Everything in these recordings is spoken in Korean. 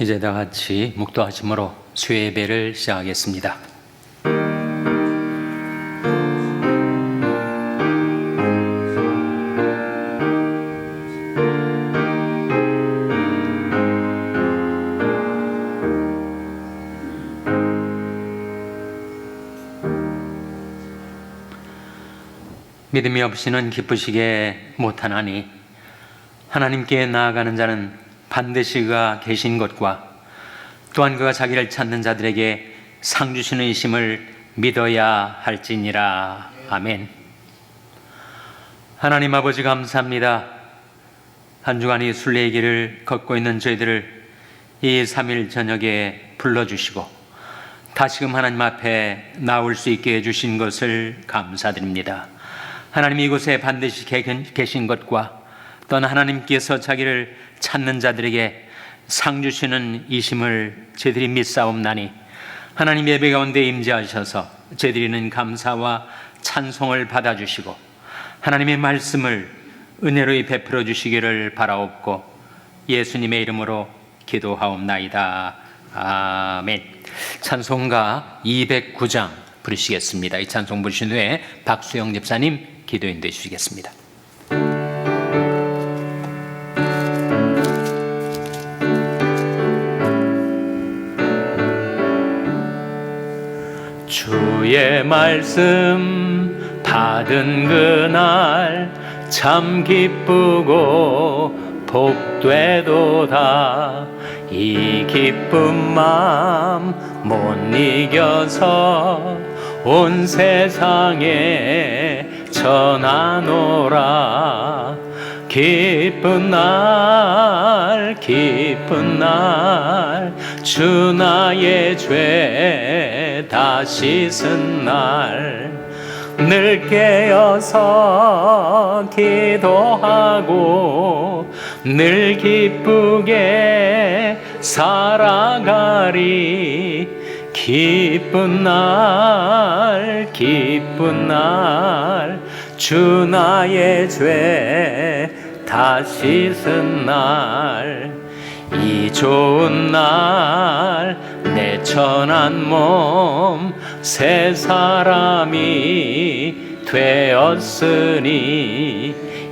이제 다 같이 묵도하심으로 수요예배를 시작하겠습니다. 믿음이 없이는 기쁘시게 못하나니 하나님께 나아가는 자는 반드시 그가 계신 것과 또한 그가 자기를 찾는 자들에게 상 주시는 이심을 믿어야 할지니라. 아멘. 하나님 아버지 감사합니다. 한 주간 이 순례의 길을 걷고 있는 저희들을 이 3일 저녁에 불러주시고 다시금 하나님 앞에 나올 수 있게 해주신 것을 감사드립니다. 하나님 이곳에 반드시 계신 것과 또한 하나님께서 자기를 찾는 자들에게 상 주시는 이심을 저희들이 믿사옵나니 하나님 예배 가운데 임재하셔서 저희들이는 감사와 찬송을 받아주시고 하나님의 말씀을 은혜로 베풀어 주시기를 바라옵고 예수님의 이름으로 기도하옵나이다. 아멘. 찬송가 209장 부르시겠습니다. 이 찬송 부르신 후에 박수영 집사님 기도 인도해 주시겠습니다. 주의 말씀 받은 그날 참 기쁘고 복되도다. 이 기쁜 마음 못 이겨서 온 세상에 전하노라. 기쁜 날 기쁜 날 주 나의 죄 다 씻은 날 늘 깨어서 기도하고 늘 기쁘게 살아가리. 기쁜 날 기쁜 날 주 나의 죄 다 씻은 날 이 좋은 날 내 천한 몸 새 사람이 되었으니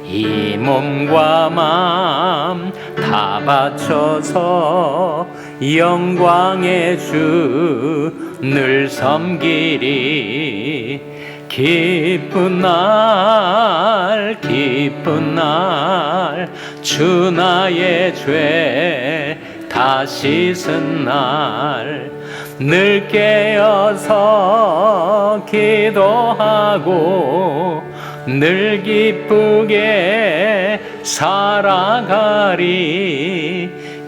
이 몸과 마음 다 바쳐서 영광의 주 늘 섬기리. 기쁜 날 기쁜 날 주 나의 죄 다 씻은 날 늘 깨어서 기도하고 늘 기쁘게 살아가리.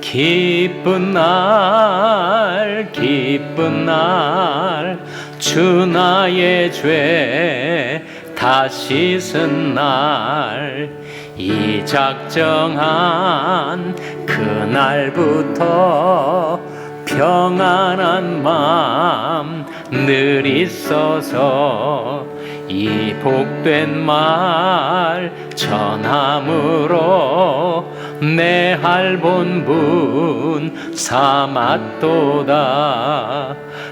기쁜 날 기쁜 날 주 나의 죄 다 씻은 날 이 작정한 그날부터 평안한 마음 늘 있어서 이 복된 말 전함으로 내 할 본분 삼았도다.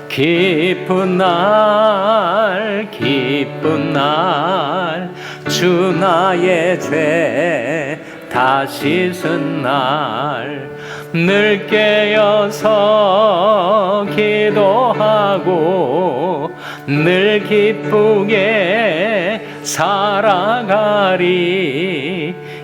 기쁜 날 기쁜 날 주 나의 죄 다 씻은 날 늘 깨어서 기도하고 늘 기쁘게 살아가리.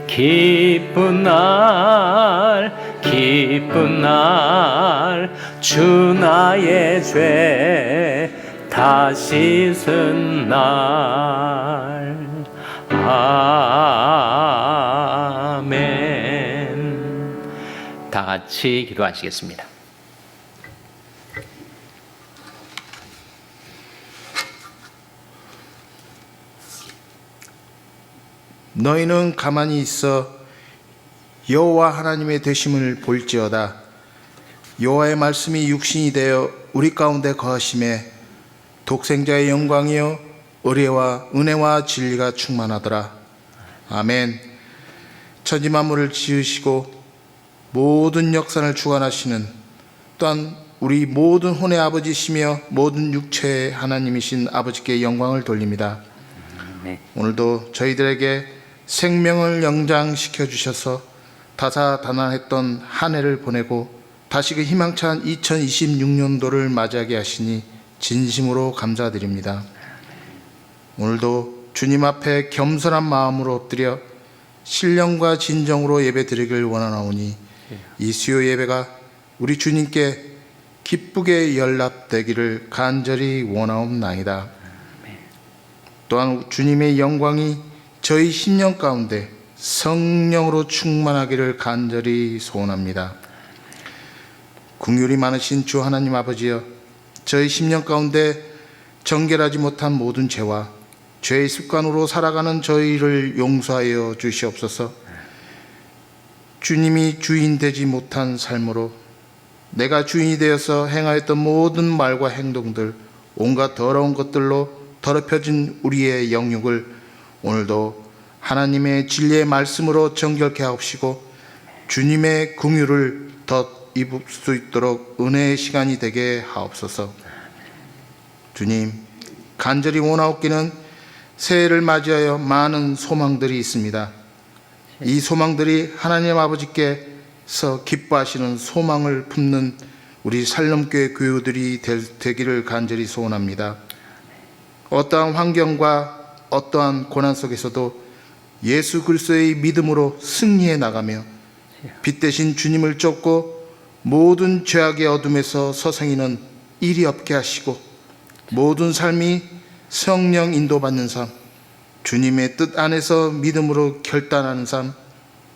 기쁜 날 기쁜 날 주 나의 죄 다 씻은 날. 아멘. 다 같이 기도하시겠습니다. 너희는 가만히 있어 여호와 하나님의 되심을 볼지어다. 여호와의 말씀이 육신이 되어 우리 가운데 거하심에 독생자의 영광이여 의뢰와 은혜와 진리가 충만하더라. 아멘. 천지 만물을 지으시고 모든 역사를 주관하시는 또한 우리 모든 혼의 아버지시며 모든 육체의 하나님이신 아버지께 영광을 돌립니다. 네. 오늘도 저희들에게 생명을 연장시켜 주셔서 다사다난했던 한 해를 보내고 다시 그 희망찬 2026년도를 맞이하게 하시니 진심으로 감사드립니다. 오늘도 주님 앞에 겸손한 마음으로 엎드려 신령과 진정으로 예배드리길 원하나오니 이 수요 예배가 우리 주님께 기쁘게 연락되기를 간절히 원하옵나이다. 또한 주님의 영광이 저희 심령 가운데 성령으로 충만하기를 간절히 소원합니다. 긍휼이 많으신 주 하나님 아버지여, 저희 심령 가운데 정결하지 못한 모든 죄와 죄의 습관으로 살아가는 저희를 용서하여 주시옵소서. 주님이 주인 되지 못한 삶으로 내가 주인이 되어서 행하였던 모든 말과 행동들, 온갖 더러운 것들로 더럽혀진 우리의 영육을 오늘도 하나님의 진리의 말씀으로 정결케 하옵시고 주님의 긍휼을 덧 입을 수 있도록 은혜의 시간이 되게 하옵소서. 주님, 간절히 원하옵기는 새해를 맞이하여 많은 소망들이 있습니다. 이 소망들이 하나님 아버지께서 기뻐하시는 소망을 품는 우리 살림교회 교우들이 되기를 간절히 소원합니다. 어떠한 환경과 어떠한 고난 속에서도 예수 그리스도의 믿음으로 승리해 나가며 빛 대신 주님을 쫓고 모든 죄악의 어둠에서 서성이는 일이 없게 하시고 모든 삶이 성령 인도받는 삶, 주님의 뜻 안에서 믿음으로 결단하는 삶,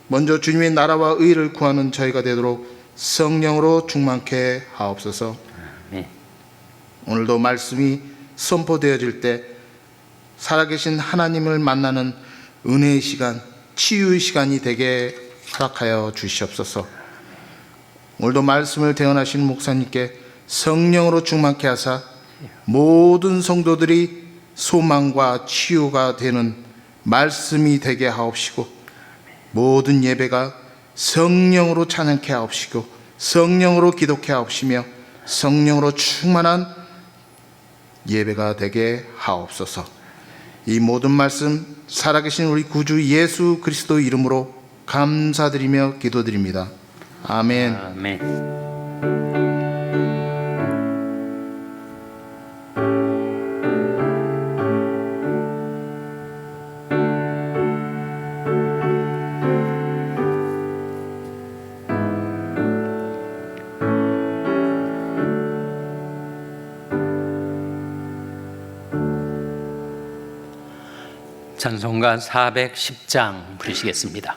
먼저 주님의 나라와 의를 구하는 저희가 되도록 성령으로 충만케 하옵소서. 오늘도 말씀이 선포되어질 때 살아계신 하나님을 만나는 은혜의 시간, 치유의 시간이 되게 허락하여 주시옵소서. 오늘도 말씀을 대언하시는 목사님께 성령으로 충만케 하사 모든 성도들이 소망과 치유가 되는 말씀이 되게 하옵시고 모든 예배가 성령으로 찬양케 하옵시고 성령으로 기도케 하옵시며 성령으로 충만한 예배가 되게 하옵소서. 이 모든 말씀 살아계신 우리 구주 예수 그리스도 이름으로 감사드리며 기도드립니다. 아멘. 아멘. 찬송가 410장 부르시겠습니다.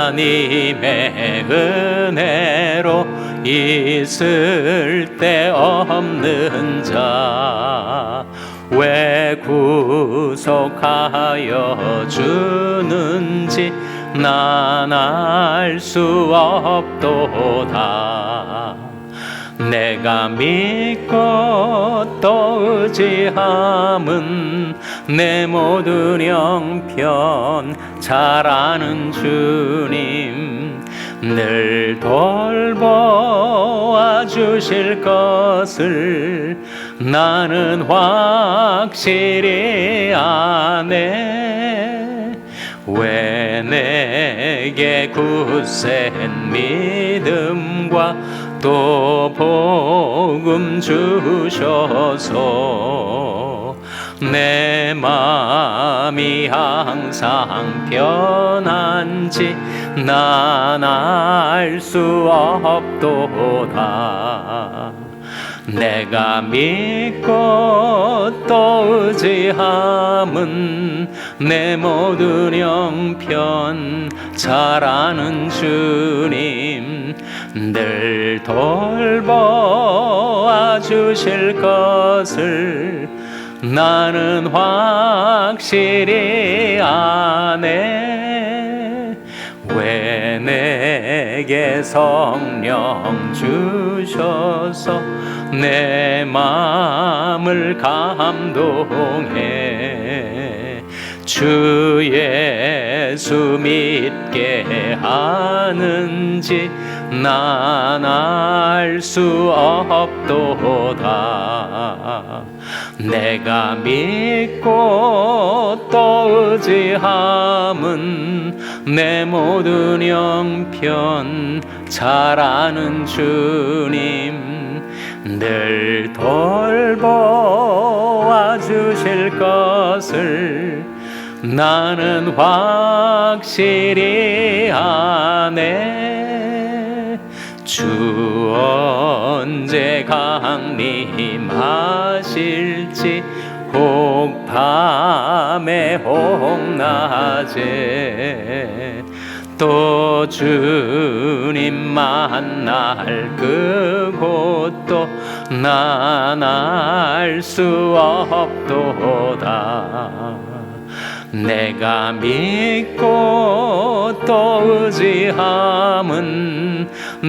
하나님의 은혜로 있을 데 없는 자 왜 구속하여 주는지 난 알 수 없도다. 내가 믿고 또 의지함은 내 모든 형편 잘 아는 주님 늘 돌보아 주실 것을 나는 확실히 아네. 왜 내게 굳센 믿음과 또 복음 주셔서 내 마음이 항상 편한지 난 알 수 없도다. 내가 믿고 또 의지함은 내 모든 형편 잘 아는 주님 늘 돌보아 주실 것을 나는 확실히 아네. 왜 내게 성령 주셔서 내 마음을 감동해 주 예수 믿게 하는지 난 알 수 없도다. 내가 믿고 또 의지함은 내 모든 형편 잘 아는 주님 늘 돌보아 주실 것을 나는 확실히 아네. 주 언제 강림하실지 혹 밤에 혹 낮에 또 주님 만날 그곳도 난 알 수 없도다. 내가 믿고 또 의지함은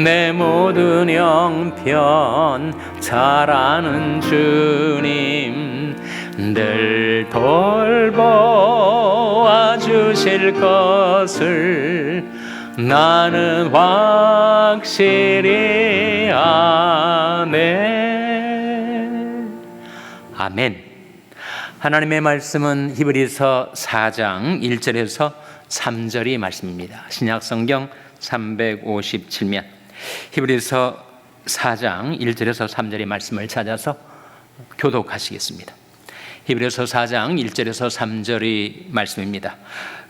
내 모든 형편 잘 아는 주님 늘 돌보아 주실 것을 나는 확실히 아네. 아멘. 하나님의 말씀은 히브리서 4장 1절에서 3절이 말씀입니다. 신약성경 357면 히브리서 4장 1절에서 3절의 말씀을 찾아서 교독하시겠습니다. 히브리서 4장 1절에서 3절의 말씀입니다.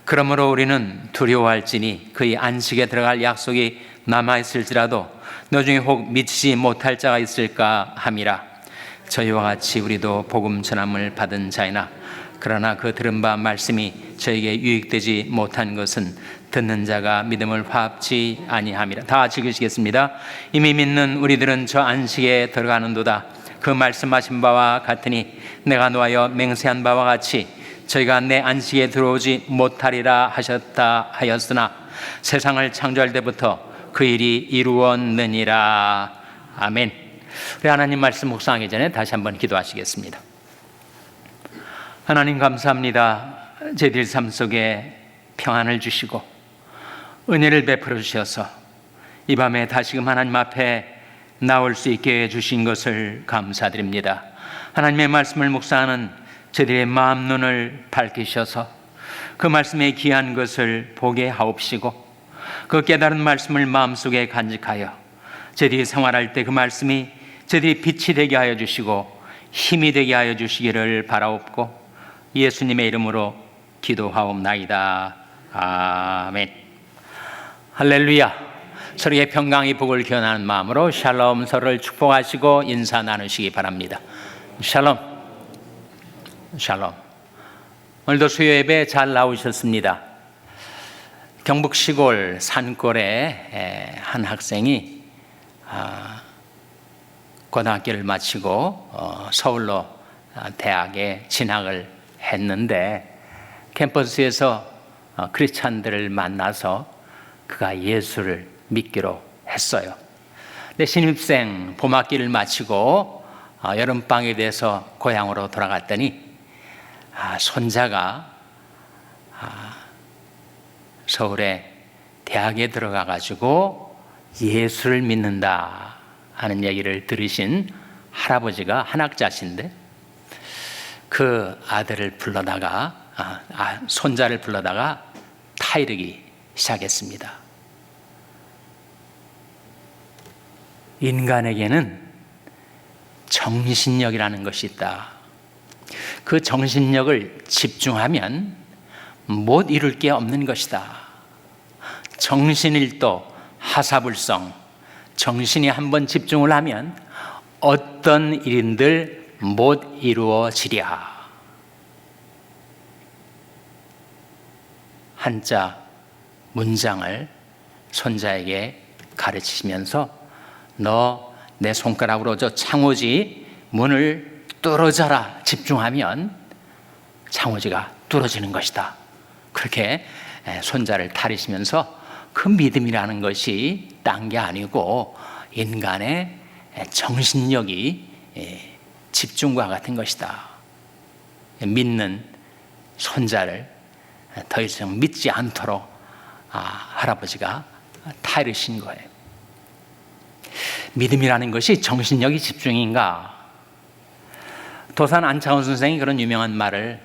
그러므로 우리는 두려워할지니 그의 안식에 들어갈 약속이 남아있을지라도 너중에 혹 미치지 못할 자가 있을까 함이라. 저희와 같이 우리도 복음 전함을 받은 자이나 그러나 그 들은 바 말씀이 저에게 유익되지 못한 것은 듣는 자가 믿음을 화합지 아니함이라. 다 같이 읽으시겠습니다. 이미 믿는 우리들은 저 안식에 들어가는도다. 그 말씀하신 바와 같으니 내가 노하여 맹세한 바와 같이 저희가 내 안식에 들어오지 못하리라 하셨다 하였으나 세상을 창조할 때부터 그 일이 이루었느니라. 아멘. 우리 하나님 말씀 묵상하기 전에 다시 한번 기도하시겠습니다. 하나님 감사합니다. 저희들 삶 속에 평안을 주시고 은혜를 베풀어 주셔서 이 밤에 다시금 하나님 앞에 나올 수 있게 해주신 것을 감사드립니다. 하나님의 말씀을 묵상하는 저희들의 마음 눈을 밝히셔서 그 말씀의 귀한 것을 보게 하옵시고 그 깨달은 말씀을 마음속에 간직하여 저희들이 생활할 때 그 말씀이 저희들이 빛이 되게 하여 주시고 힘이 되게 하여 주시기를 바라옵고 예수님의 이름으로 기도하옵나이다. 아멘. 할렐루야. 서로의 평강의 복을 기원하는 마음으로 샬롬, 서로를 축복하시고 인사 나누시기 바랍니다. 샬롬. 샬롬. 오늘도 수요 예배 잘 나오셨습니다. 경북 시골 산골에 한 학생이 고등학교를 마치고 서울로 대학에 진학을 했는데 캠퍼스에서 크리스찬들을 만나서 그가 예수를 믿기로 했어요. 근데 신입생 봄학기를 마치고 여름방학이 돼서 고향으로 돌아갔더니 손자가 서울에 대학에 들어가 가지고 예수를 믿는다 하는 얘기를 들으신 할아버지가 한학자신데 그 아들을 불러다가 손자를 불러다가 타이르기 시작했습니다. 인간에게는 정신력이라는 것이 있다. 그 정신력을 집중하면 못 이룰 게 없는 것이다. 정신일도 하사불성, 정신이 한번 집중을 하면 어떤 일인들 못 이루어지랴. 한자 문장을 손자에게 가르치시면서 너 내 손가락으로 저 창호지 문을 뚫어져라 집중하면 창호지가 뚫어지는 것이다. 그렇게 손자를 다리시면서 그 믿음이라는 것이 딴 게 아니고 인간의 정신력이 집중과 같은 것이다. 믿는 손자를 더 이상 믿지 않도록 할아버지가 타이르신 거예요. 믿음이라는 것이 정신력이 집중인가? 도산 안창호 선생이 그런 유명한 말을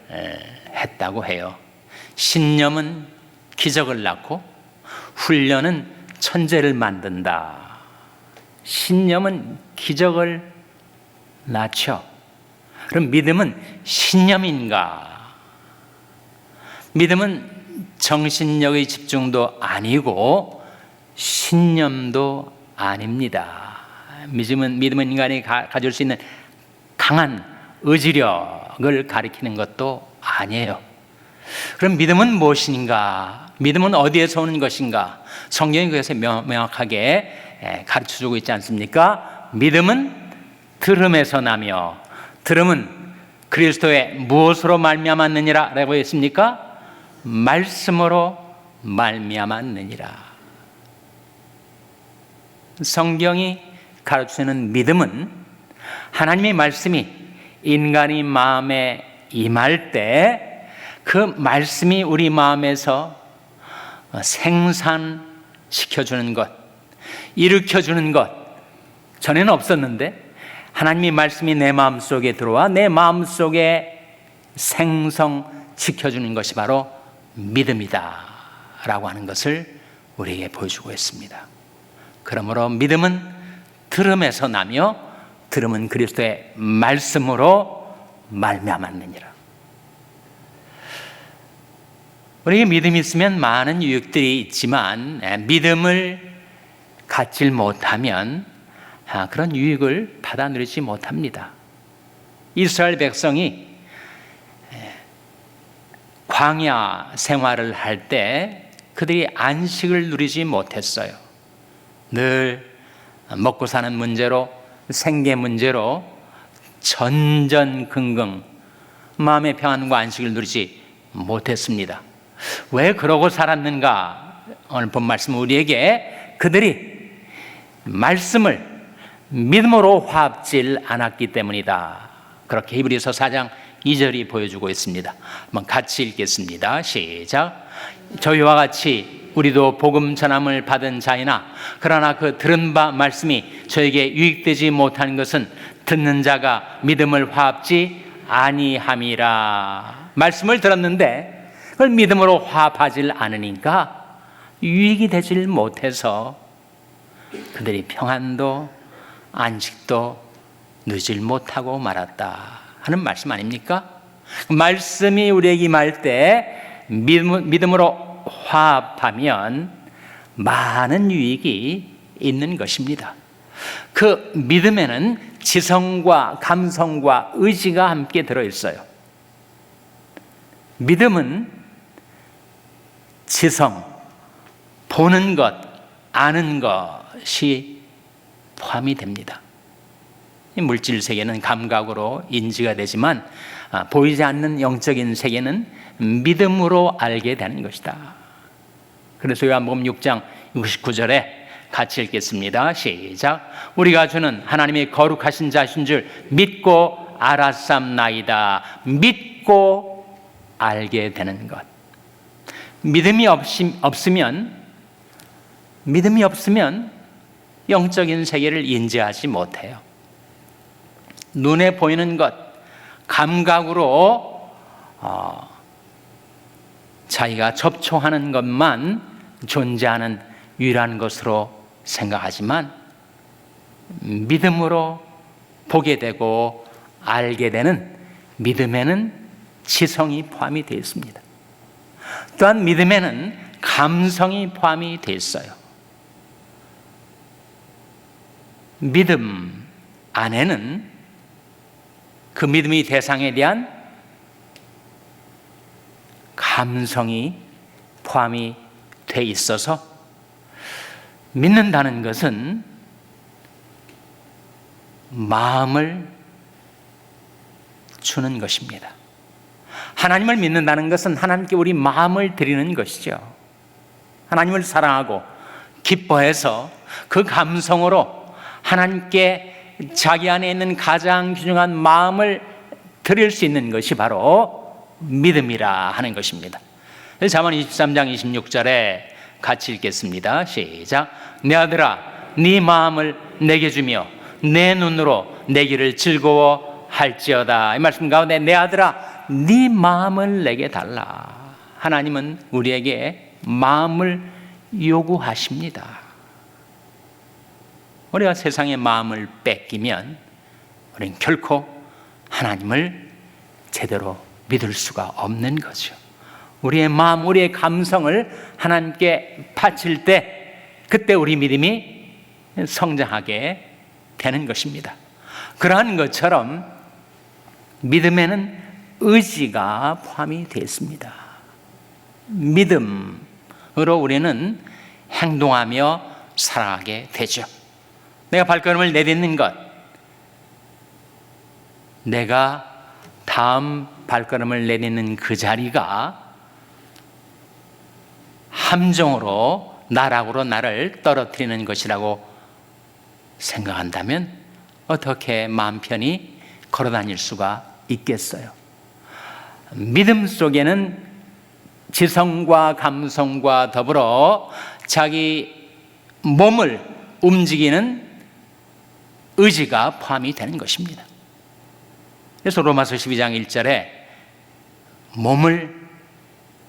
했다고 해요. 신념은 기적을 낳고 훈련은 천재를 만든다. 신념은 기적을 낳죠. 그럼 믿음은 신념인가? 믿음은 정신력의 집중도 아니고 신념도 아닙니다. 믿음은 인간이 가질 수 있는 강한 의지력을 가리키는 것도 아니에요. 그럼 믿음은 무엇인가? 믿음은 어디에서 오는 것인가? 성경이 그것을 명확하게 가르쳐주고 있지 않습니까? 믿음은 들음에서 나며 들음은 그리스도의 무엇으로 말미암았느니라 라고 했습니까? 말씀으로 말미암았느니라. 성경이 가르치는 믿음은 하나님의 말씀이 인간의 마음에 임할 때 그 말씀이 우리 마음에서 생산시켜주는 것, 일으켜주는 것, 전에는 없었는데 하나님의 말씀이 내 마음속에 들어와 내 마음속에 생성시켜주는 것이 바로 믿음이다 라고 하는 것을 우리에게 보여주고 있습니다. 그러므로 믿음은 들음에서 나며 들음은 그리스도의 말씀으로 말미암았느니라. 우리에게 믿음이 있으면 많은 유익들이 있지만 믿음을 갖지 못하면 그런 유익을 받아 누리지 못합니다. 이스라엘 백성이 광야 생활을 할 때 그들이 안식을 누리지 못했어요. 늘 먹고 사는 문제로, 생계 문제로 전전긍긍 마음의 평안과 안식을 누리지 못했습니다. 왜 그러고 살았는가? 오늘 본 말씀은 우리에게 그들이 말씀을 믿음으로 화합질 않았기 때문이다. 그렇게 히브리서 4장 2절이 보여주고 있습니다. 한번 같이 읽겠습니다. 시작. 저희와 같이 우리도 복음 전함을 받은 자이나 그러나 그 들은 바 말씀이 저에게 유익되지 못하는 것은 듣는 자가 믿음을 화합지 아니함이라. 말씀을 들었는데 그걸 믿음으로 화합하지 않으니까 유익이 되질 못해서 그들이 평안도 안식도 누리질 못하고 말았다 하는 말씀 아닙니까? 말씀이 우리에게 임할 때 믿음으로 화합하면 많은 유익이 있는 것입니다. 그 믿음에는 지성과 감성과 의지가 함께 들어있어요. 믿음은 지성, 보는 것, 아는 것이 포함이 됩니다. 물질 세계는 감각으로 인지가 되지만 보이지 않는 영적인 세계는 믿음으로 알게 되는 것이다. 그래서 요한복음 6장 69절에 같이 읽겠습니다. 시작. 우리가 주는 하나님의 거룩하신 자신 줄 믿고 알았삼나이다. 믿고 알게 되는 것. 믿음이 없으면 영적인 세계를 인지하지 못해요. 눈에 보이는 것, 감각으로 자기가 접촉하는 것만 존재하는 유일한 것으로 생각하지만 믿음으로 보게 되고 알게 되는 믿음에는 지성이 포함이 되어 있습니다. 또한 믿음에는 감성이 포함이 되어 있어요. 믿음 안에는 그 믿음의 대상에 대한 감성이 포함이 돼 있어서 믿는다는 것은 마음을 주는 것입니다. 하나님을 믿는다는 것은 하나님께 우리 마음을 드리는 것이죠. 하나님을 사랑하고 기뻐해서 그 감성으로 하나님께 자기 안에 있는 가장 귀중한 마음을 드릴 수 있는 것이 바로 믿음이라 하는 것입니다. 잠언 23장 26절에 같이 읽겠습니다. 시작. 내 아들아, 네 마음을 내게 주며 내 눈으로 내 길을 즐거워할지어다. 이 말씀 가운데 내 아들아, 네 마음을 내게 달라. 하나님은 우리에게 마음을 요구하십니다. 우리가 세상의 마음을 뺏기면 우리는 결코 하나님을 제대로 믿을 수가 없는 거죠. 우리의 마음, 우리의 감성을 하나님께 바칠 때 그때 우리 믿음이 성장하게 되는 것입니다. 그러한 것처럼 믿음에는 의지가 포함이 되어 있습니다. 믿음으로 우리는 행동하며 살아가게 되죠. 내가 발걸음을 내딛는 것, 내가 다음 발걸음을 내딛는 그 자리가 함정으로 나락으로 나를 떨어뜨리는 것이라고 생각한다면 어떻게 마음 편히 걸어 다닐 수가 있겠어요? 믿음 속에는 지성과 감성과 더불어 자기 몸을 움직이는 의지가 포함이 되는 것입니다. 그래서 로마서 12장 1절에 몸을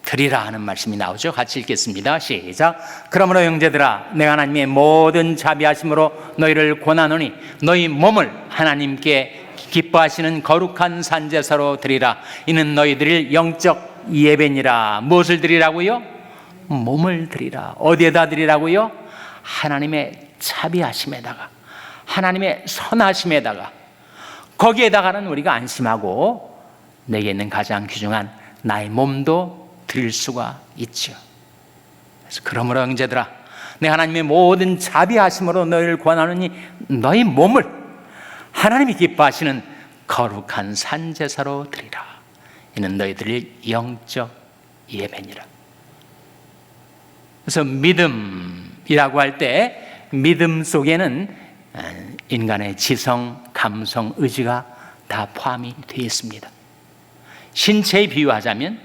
드리라 하는 말씀이 나오죠. 같이 읽겠습니다. 시작. 그러므로 형제들아, 내가 하나님의 모든 자비하심으로 너희를 권하노니 너희 몸을 하나님께 기뻐하시는 거룩한 산제사로 드리라. 이는 너희들의 영적 예배니라. 무엇을 드리라고요? 몸을 드리라. 어디에다 드리라고요? 하나님의 자비하심에다가, 하나님의 선하심에다가, 거기에다가는 우리가 안심하고 내게 있는 가장 귀중한 나의 몸도 드릴 수가 있죠. 그래서 그러므로 형제들아, 내 하나님의 모든 자비하심으로 너희를 권하노니 너희 몸을 하나님이 기뻐하시는 거룩한 산제사로 드리라. 이는 너희들의 영적 예배니라. 그래서 믿음이라고 할 때 믿음 속에는 인간의 지성, 감성, 의지가 다 포함이 되어 있습니다. 신체에 비유하자면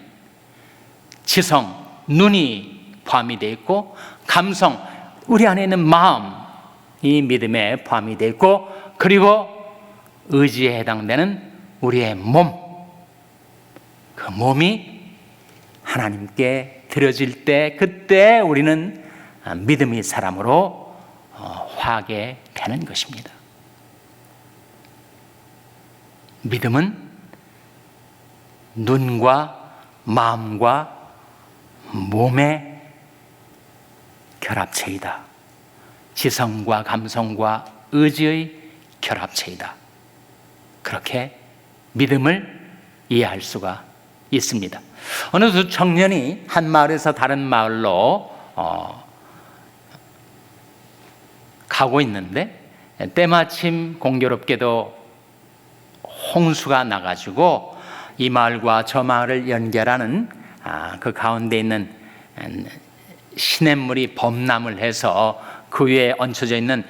지성, 눈이 포함이 되어 있고, 감성, 우리 안에 있는 마음, 이 믿음에 포함이 되어 있고, 그리고 의지에 해당되는 우리의 몸, 그 몸이 하나님께 드려질 때 그때 우리는 믿음의 사람으로 화게 되는 것입니다. 믿음은 눈과 마음과 몸의 결합체이다. 지성과 감성과 의지의 결합체이다. 그렇게 믿음을 이해할 수가 있습니다. 어느 두 청년이 한 마을에서 다른 마을로 가고 있는데 때마침 공교롭게도 홍수가 나가지고 이 마을과 저 마을을 연결하는 그 가운데 있는 시냇물이 범람을 해서 그 위에 얹혀져 있는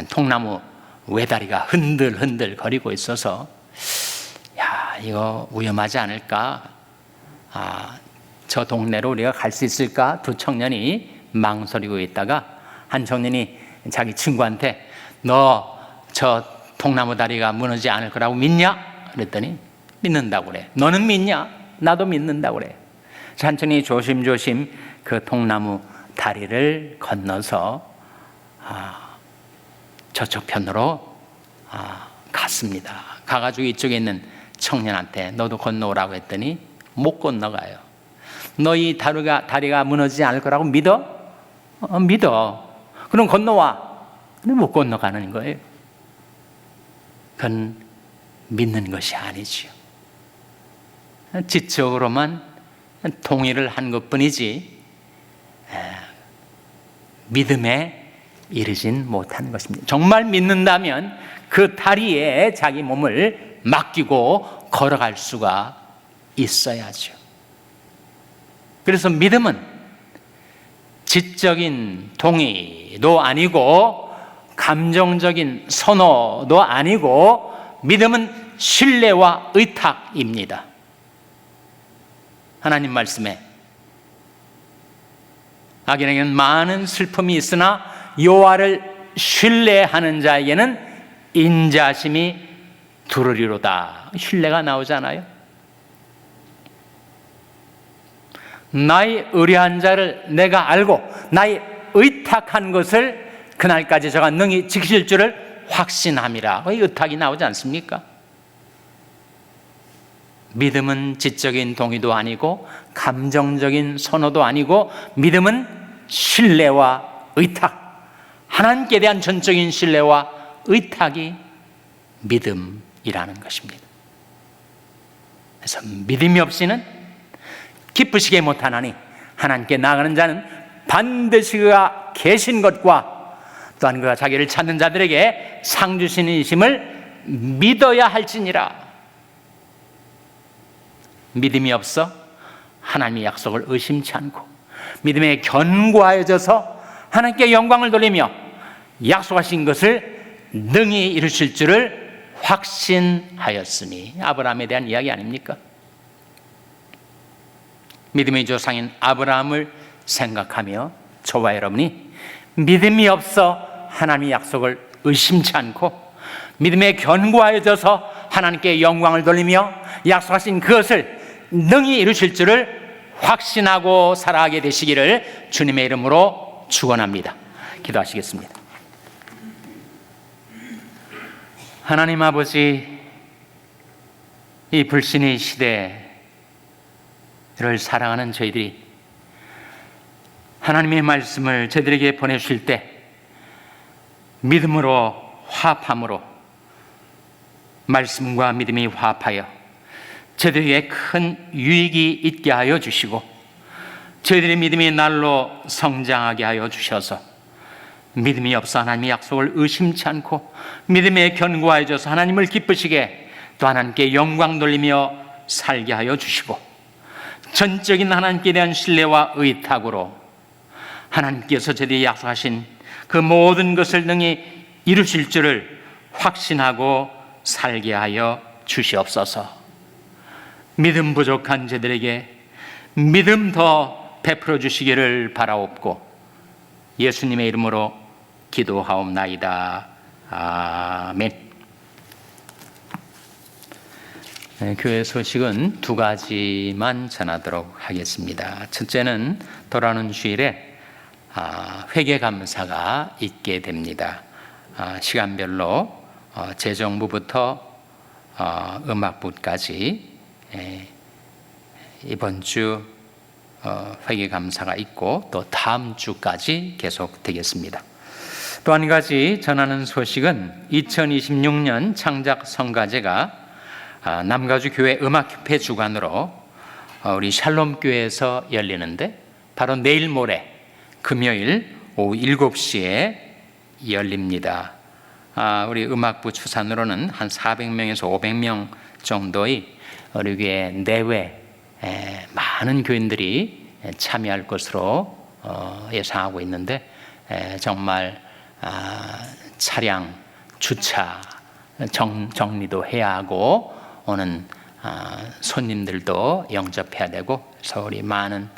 통나무 외다리가 흔들흔들 거리고 있어서 야, 이거 위험하지 않을까? 저 동네로 우리가 갈 수 있을까? 두 청년이 망설이고 있다가 한 청년이 자기 친구한테 너 저 통나무 다리가 무너지지 않을 거라고 믿냐? 그랬더니 믿는다고 그래. 너는 믿냐? 나도 믿는다고 그래. 한 청년이 조심조심 그 통나무 다리를 건너서 저쪽 편으로 갔습니다. 가가지고 이쪽에 있는 청년한테 너도 건너오라고 했더니 못 건너가요. 너 이 다리가 무너지지 않을 거라고 믿어? 믿어. 그럼 건너와. 근데 못 건너가는 거예요. 그건 믿는 것이 아니지요. 지적으로만 동의를 한 것뿐이지 믿음에 이르진 못한 것입니다. 정말 믿는다면 그 다리에 자기 몸을 맡기고 걸어갈 수가 있어야죠. 그래서 믿음은 지적인 동의도 아니고 감정적인 선호도 아니고 믿음은 신뢰와 의탁입니다. 하나님 말씀에 악인에게는 많은 슬픔이 있으나 여호와를 신뢰하는 자에게는 인자심이 두르리로다. 신뢰가 나오잖아요. 나의 의뢰한 자를 내가 알고 나의 의탁한 것을 그날까지 저가 능히 지키실 줄을 확신함이라. 의탁이 나오지 않습니까? 믿음은 지적인 동의도 아니고 감정적인 선호도 아니고 믿음은 신뢰와 의탁, 하나님께 대한 전적인 신뢰와 의탁이 믿음이라는 것입니다. 그래서 믿음이 없이는 기쁘시게 못하나니 하나님께 나아가는 자는 반드시 그가 계신 것과 또한 그가 자기를 찾는 자들에게 상 주시는 이심을 믿어야 할지니라. 믿음이 없어 하나님의 약속을 의심치 않고 믿음에 견고하여져서 하나님께 영광을 돌리며 약속하신 것을 능히 이루실 줄을 확신하였으니. 아브라함에 대한 이야기 아닙니까? 믿음의 조상인 아브라함을 생각하며 저와 여러분이 믿음이 없어 하나님의 약속을 의심치 않고 믿음에 견고하여져서 하나님께 영광을 돌리며 약속하신 그것을 능히 이루실 줄을 확신하고 살아가게 되시기를 주님의 이름으로 축원합니다. 기도하시겠습니다. 하나님 아버지, 이 불신의 시대를 살아가는 저희들이 하나님의 말씀을 저희들에게 보내주실 때 믿음으로 화합함으로 말씀과 믿음이 화합하여 저희들에게 큰 유익이 있게 하여 주시고 저희들의 믿음이 날로 성장하게 하여 주셔서 믿음이 없어 하나님의 약속을 의심치 않고 믿음에 견고해져서 하나님을 기쁘시게 또 하나님께 영광 돌리며 살게 하여 주시고 전적인 하나님께 대한 신뢰와 의탁으로 하나님께서 저희들이 약속하신 그 모든 것을 능히 이루실 줄을 확신하고 살게 하여 주시옵소서. 믿음 부족한 저들에게 믿음 더 베풀어 주시기를 바라옵고 예수님의 이름으로 기도하옵나이다. 아멘. 교회 소식은 두 가지만 전하도록 하겠습니다. 첫째는 돌아오는 주일에 회개감사가 있게 됩니다. 시간별로 재정부부터 음악부까지 이번 주 회개감사가 있고 또 다음 주까지 계속되겠습니다. 또 한 가지 전하는 소식은 2026년 창작성가제가 남가주 교회 음악협회 주관으로 우리 샬롬교회에서 열리는데 바로 내일 모레 금요일 오후 7시에 열립니다. 우리 음악부 추산으로는 한 400명에서 500명 정도의 우리 교회 내외 많은 교인들이 참여할 것으로 예상하고 있는데 정말 차량 주차 정리도 해야 하고 오는 손님들도 영접해야 되고 그래서 우리 많은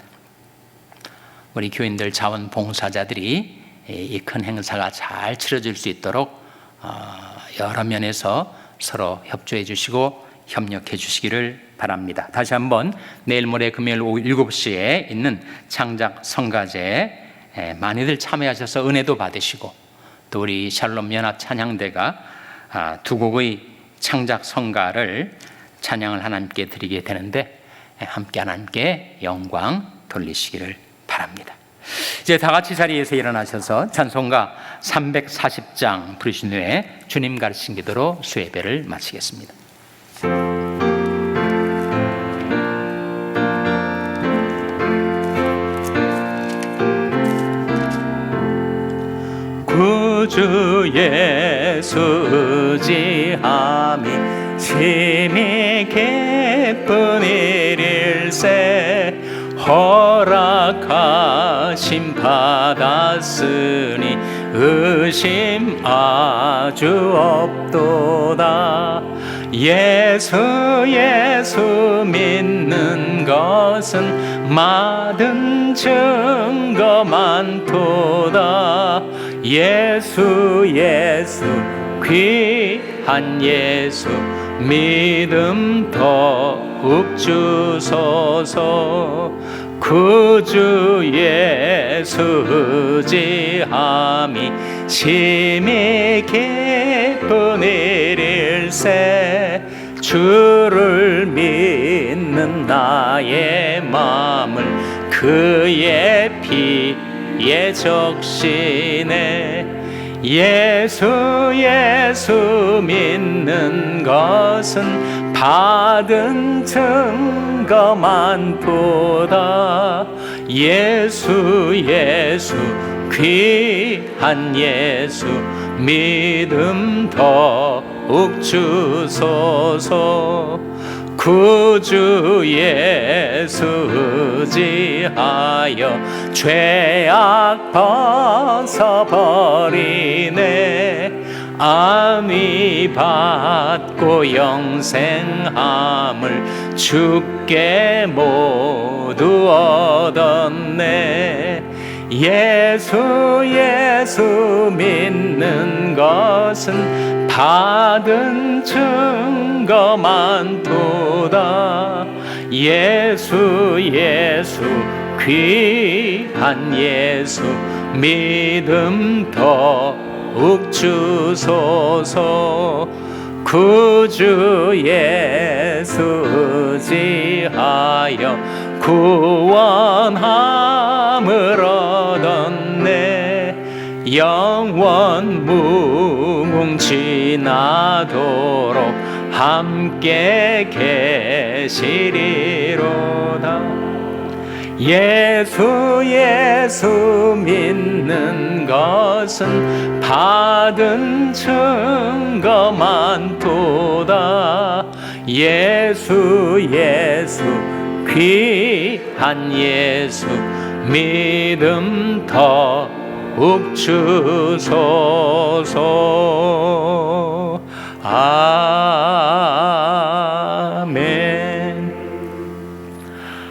우리 교인들 자원봉사자들이 이 큰 행사가 잘 치러질 수 있도록 여러 면에서 서로 협조해 주시고 협력해 주시기를 바랍니다. 다시 한번 내일 모레 금요일 오후 7시에 있는 창작 성가제에 많이들 참여하셔서 은혜도 받으시고 또 우리 샬롬 연합 찬양대가 두 곡의 창작 성가를 찬양을 하나님께 드리게 되는데 함께 하나님께 영광 돌리시기를 바랍니다. 이제 다 같이 자리에서 일어나셔서 찬송가 340장 부르신 후에 주님 가르친 기도로 수예배를 마치겠습니다. 구주 예수 지함이 심히 기쁜 일일세 허락하심 받았으니 의심 아주 없도다. 예수 믿는 것은 많은 증거 많도다. 예수 귀한 예수 믿음 더욱 주소서. 구주 예수 의지함이 심히 기쁜 일일세. 주를 믿는 나의 마음을 그의 피에 적시네. 예수 믿는 것은 받은 증거 많도다. 예수 귀한 예수 믿음 더욱 주소서. 구주 예수 의지하여 죄악 벗어버리네. 안위 받고 영생함을 주께 모두 얻었네. 예수 믿는 것은 받은 증거 많도다. 예수 귀한 예수 믿음 더욱 주소서. 구주 예수 의지하여 구원함을 얻었네. 영원 무궁지나도록 함께 계시리로다. 예수 믿는 것은 받은 증거 많도다. 예수 귀한 예수 믿음 더욱 주소서. 아멘.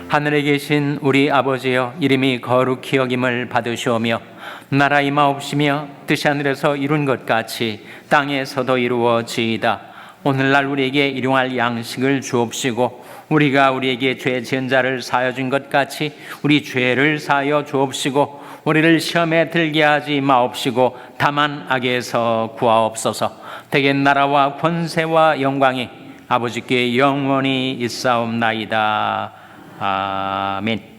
하늘에 계신 우리 아버지여, 이름이 거룩히 여김을 받으시오며 나라 임하옵시며 뜻이 하늘에서 이룬 것 같이 땅에서도 이루어지이다. 오늘날 우리에게 일용할 양식을 주옵시고 우리가 우리에게 죄 지은 자를 사하여 준 것 같이 우리 죄를 사하여 주옵시고 우리를 시험에 들게 하지 마옵시고 다만 악에서 구하옵소서. 대개 나라와 권세와 영광이 아버지께 영원히 있사옵나이다. 아멘.